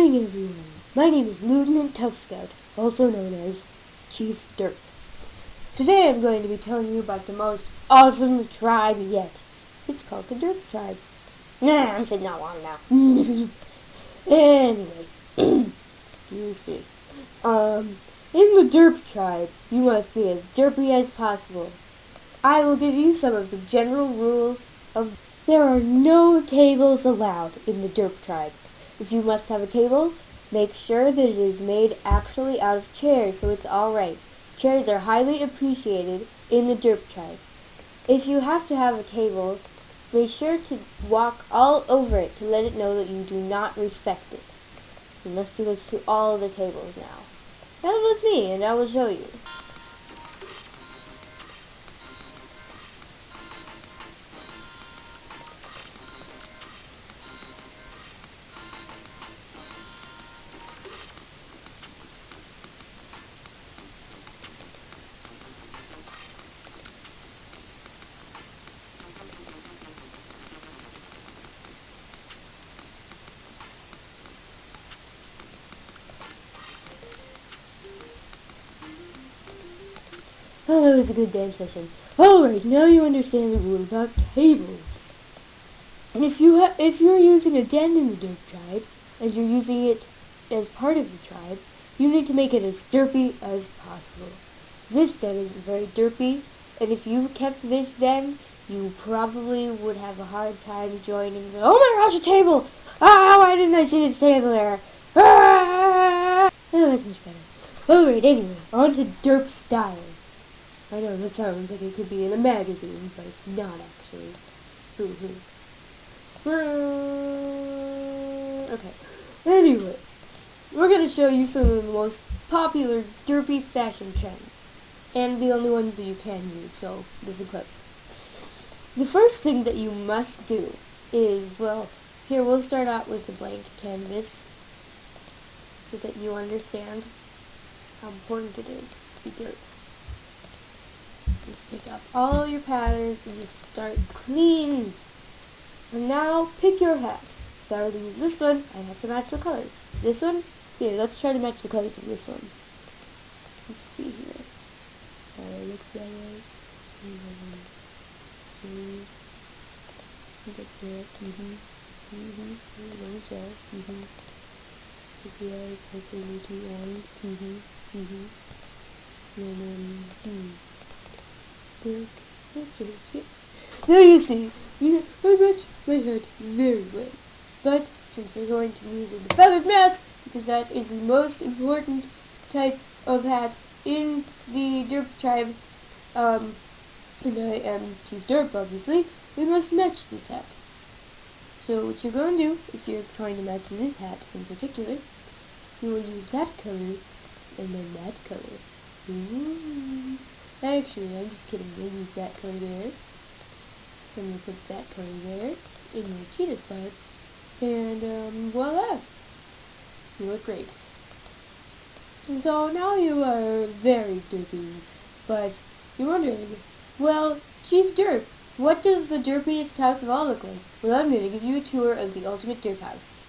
morning, everyone. My name is Lieutenant Tough Scout, also known as Chief Derp. Today I'm going to be telling you about the most awesome tribe yet. It's called the Derp tribe. Nah, I'm sitting not long now. Anyway, excuse me. In the Derp tribe, you must be as derpy as possible. I will give you some of the general rules of. There are no tables allowed in the Derp tribe. If you must have a table, make sure that it is made actually out of chairs so it's alright. Chairs are highly appreciated in the Derp tribe. If you have to have a table, make sure to walk all over it to let it know that you do not respect it. You must do this to all the tables now. Come with me and I will show you. Oh, that was a good dance session. Alright, now you understand the rule about tables. If you're using a den in the Derp tribe, and you're using it as part of the tribe, you need to make it as derpy as possible. This den is very derpy, and if you kept this den, you probably would have a hard time joining the— oh my gosh, a table! Ah, why didn't I see this table there? Ah! Oh, that's much better. Alright, anyway, on to Derp style. I know, that sounds like it could be in a magazine, but it's not actually. Okay. Anyway, we're going to show you some of the most popular derpy fashion trends. And the only ones that you can use, so listen close. The first thing that you must do is, well, here we'll start out with the blank canvas so that you understand how important it is to be derp. Just take off all your patterns and just start clean. And now pick your hat. If I were to use this one, I have to match the colors. This one, here, let's try to match the colors of this one. Let's see here. It looks better. It's like that. There we go. So the eyes also need to be orange. And then, black. Yes. Now you see, I match my hat very well. But since we're going to be using the feathered mask, because that is the most important type of hat in the Derp tribe, and I am Chief Derp, obviously, we must match this hat. So what you're going to do, if you're trying to match this hat in particular, you will use that color, and then that color. Ooh. Actually, I'm just kidding. You'll use that color there. Then you put that color there in your cheetah spots. And voila! You look great. And so now you are very derpy. But you're wondering, well, Chief Derp, what does the derpiest house of all look like? Well, I'm going to give you a tour of the ultimate derp house.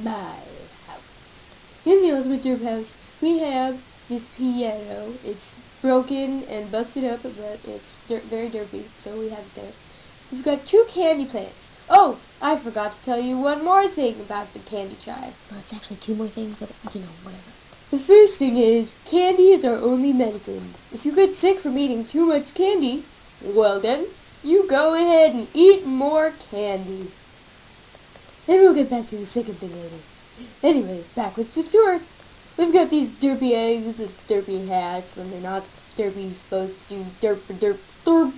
My house. In the ultimate derp house, we have this piano. It's broken and busted up, but it's very derpy, so we have it there. We've got 2 candy plants. Oh, I forgot to tell you one more thing about the candy tribe. Well, it's actually 2 more things, but whatever. The first thing is, candy is our only medicine. If you get sick from eating too much candy, well then, you go ahead and eat more candy. And we'll get back to the second thing later. Anyway, back with the tour. We've got these derpy eggs with derpy hats when they're not derpy supposed to derp.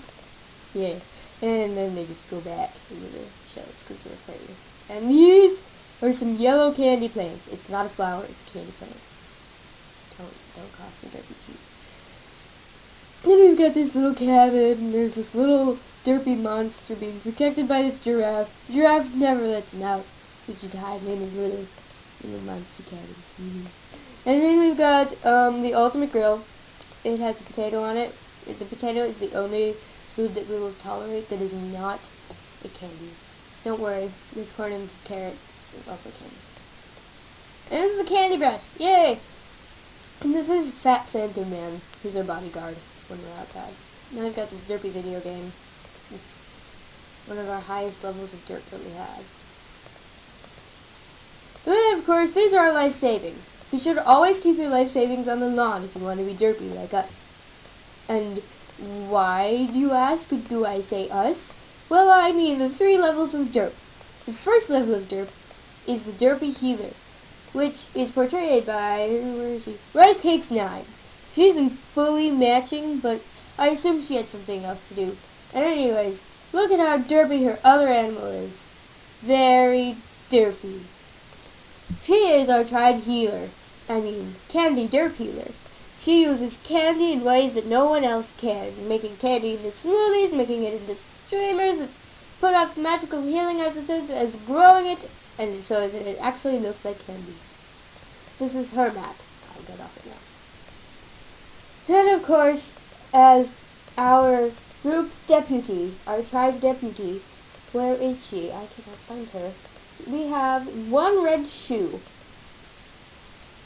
Yeah, and then they just go back into their shells because they're afraid. And these are some yellow candy plants. It's not a flower, it's a candy plant. Don't cross the derpy cheese. Then we've got this little cabin, and there's this little derpy monster being protected by this giraffe. Giraffe never lets him out. He's just hiding in his little monster cabin. And then we've got the ultimate grill. It has a potato on it. The potato is the only food that we will tolerate that is not a candy. Don't worry, this corn and this carrot is also candy. And this is a candy brush. Yay! And this is Fat Phantom Man, who's our bodyguard when we're outside. Now we've got this derpy video game. It's one of our highest levels of derp that we have. Then, of course, these are our life savings. Be sure to always keep your life savings on the lawn if you want to be derpy like us. And why, do you ask, do I say us? Well, I mean the 3 levels of derp. The first level of derp is the derpy healer, which is portrayed by, where is she? Rice Cakes 9. She isn't fully matching, but I assume she had something else to do. And anyways, look at how derpy her other animal is. Very derpy. She is our tribe healer. I mean, candy derp healer. She uses candy in ways that no one else can, making candy into smoothies, making it into streamers that put off magical healing isotopes as growing it, and so that it actually looks like candy. This is her mat. I'll get off it now. Then, of course, as our group deputy, our tribe deputy, where is she? I cannot find her. We have one red shoe.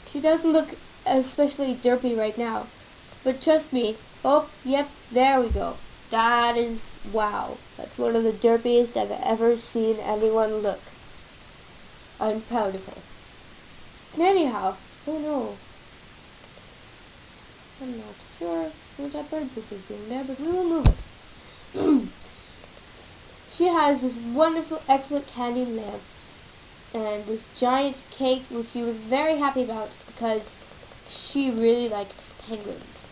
She doesn't look especially derpy right now, but trust me. Oh, yep, there we go. That is, wow. That's one of the derpiest I've ever seen anyone look. I'm proud of her. Anyhow, oh no. I'm not sure what that bird poop is doing there, but we will move it. She has this wonderful, excellent candy lamp and this giant cake, which she was very happy about because she really likes penguins.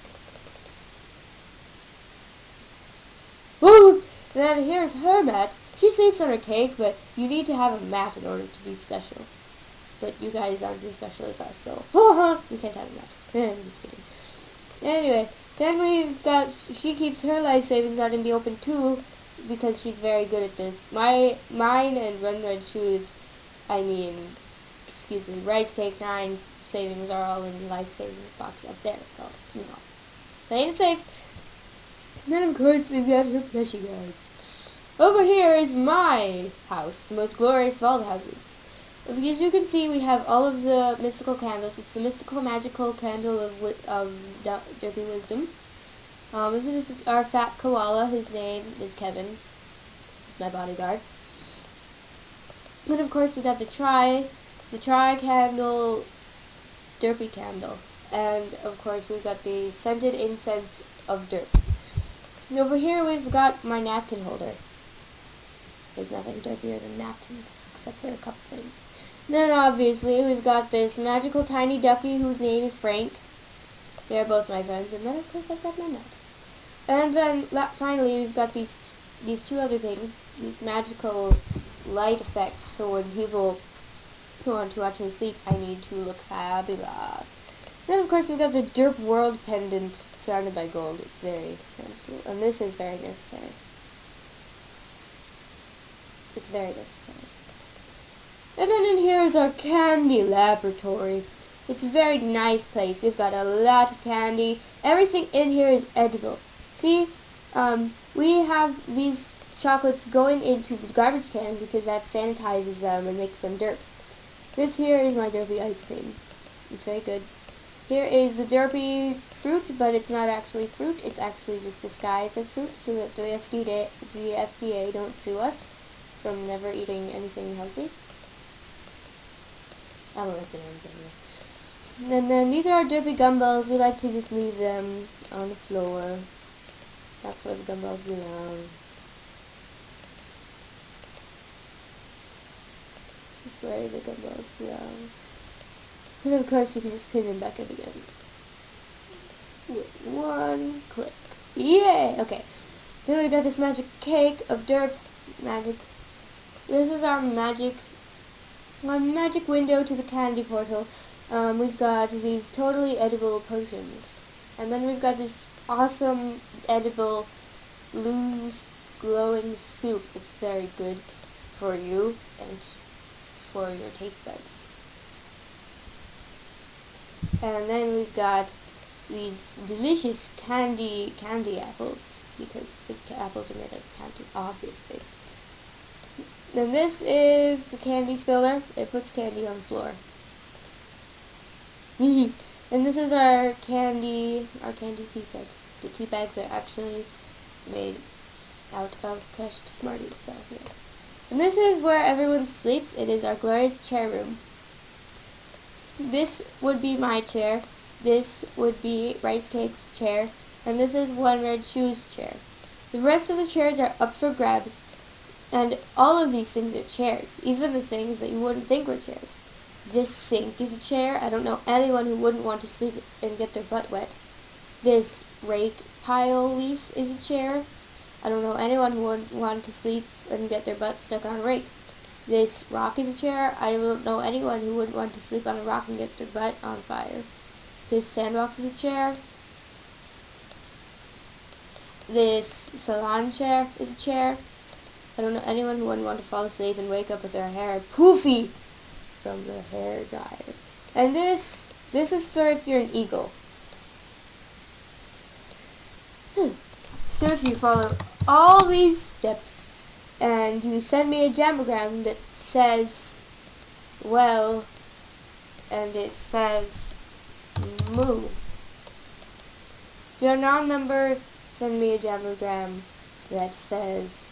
Woo! Then here's her mat. She sleeps on her cake, but you need to have a mat in order to be special. But you guys aren't as special as us, so we can't have a mat. I'm just kidding. Anyway, then we've got, she keeps her life savings out in the open too, because she's very good at this. Mine and Red Shoes, Rice Cake 9's savings are all in the life savings box up there, so, they ain't safe. And then, of course, we've got her plushie guards. Over here is my house, the most glorious of all the houses. As you can see, we have all of the mystical candles. It's the mystical, magical candle of derpy wisdom. This is our fat koala. His name is Kevin. He's my bodyguard. And of course, we got the tri-candle derpy candle. And of course, we've got the scented incense of derp. And over here, we've got my napkin holder. There's nothing derpier than napkins, except for a couple things. Then obviously we've got this magical tiny ducky whose name is Frank. They're both my friends, and then of course I've got my mat. And then finally we've got these 2 other things, these magical light effects for when people who want to watch me sleep, I need to look fabulous. Then of course we've got the Derp World pendant surrounded by gold. It's very cool, and this is very necessary. It's very necessary. And then in here is our candy laboratory. It's a very nice place. We've got a lot of candy. Everything in here is edible. See, we have these chocolates going into the garbage can because that sanitizes them and makes them derp. This here is my derpy ice cream. It's very good. Here is the derpy fruit, but it's not actually fruit. It's actually just disguised as fruit so that the FDA don't sue us from never eating anything healthy. I don't like bananas anyway. And then these are our derpy gumballs. We like to just leave them on the floor. That's where the gumballs belong. Just where the gumballs belong. And then of course we can just clean them back up again. With one click. Yay! Okay. Then we got this magic cake of derp magic. This is our magic window to the candy portal. We've got these totally edible potions. And then we've got this awesome edible loose glowing soup. It's very good for you and for your taste buds. And then we've got these delicious candy apples, because the apples are made out of candy, obviously. Then this is the candy spiller. It puts candy on the floor. And this is our candy tea set. The tea bags are actually made out of crushed Smarties, so yes. And this is where everyone sleeps. It is our glorious chair room. This would be my chair. This would be Rice Cake's chair. And this is One Red Shoe's chair. The rest of the chairs are up for grabs. And all of these things are chairs, even the things that you wouldn't think were chairs. This sink is a chair. I don't know anyone who wouldn't want to sleep and get their butt wet. This rake pile leaf is a chair. I don't know anyone who wouldn't want to sleep and get their butt stuck on a rake. This rock is a chair. I don't know anyone who wouldn't want to sleep on a rock and get their butt on fire. This sandbox is a chair. This salon chair is a chair. I don't know anyone who wouldn't want to fall asleep and wake up with their hair poofy from the hair dryer. And this is for if you're an eagle. So if you follow all these steps and you send me a jamogram that says, well, and it says moo. If you're a non-member, send me a jamogram that says,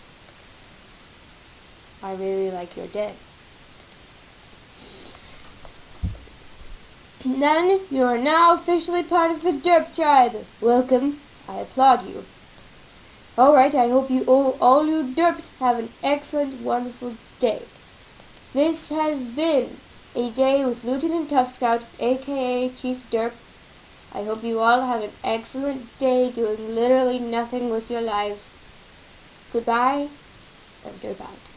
I really like your day. Then you are now officially part of the Derp tribe. Welcome. I applaud you. Alright, I hope you all you derps have an excellent, wonderful day. This has been a day with Lieutenant Tough Scout, aka Chief Derp. I hope you all have an excellent day doing literally nothing with your lives. Goodbye, and derp out.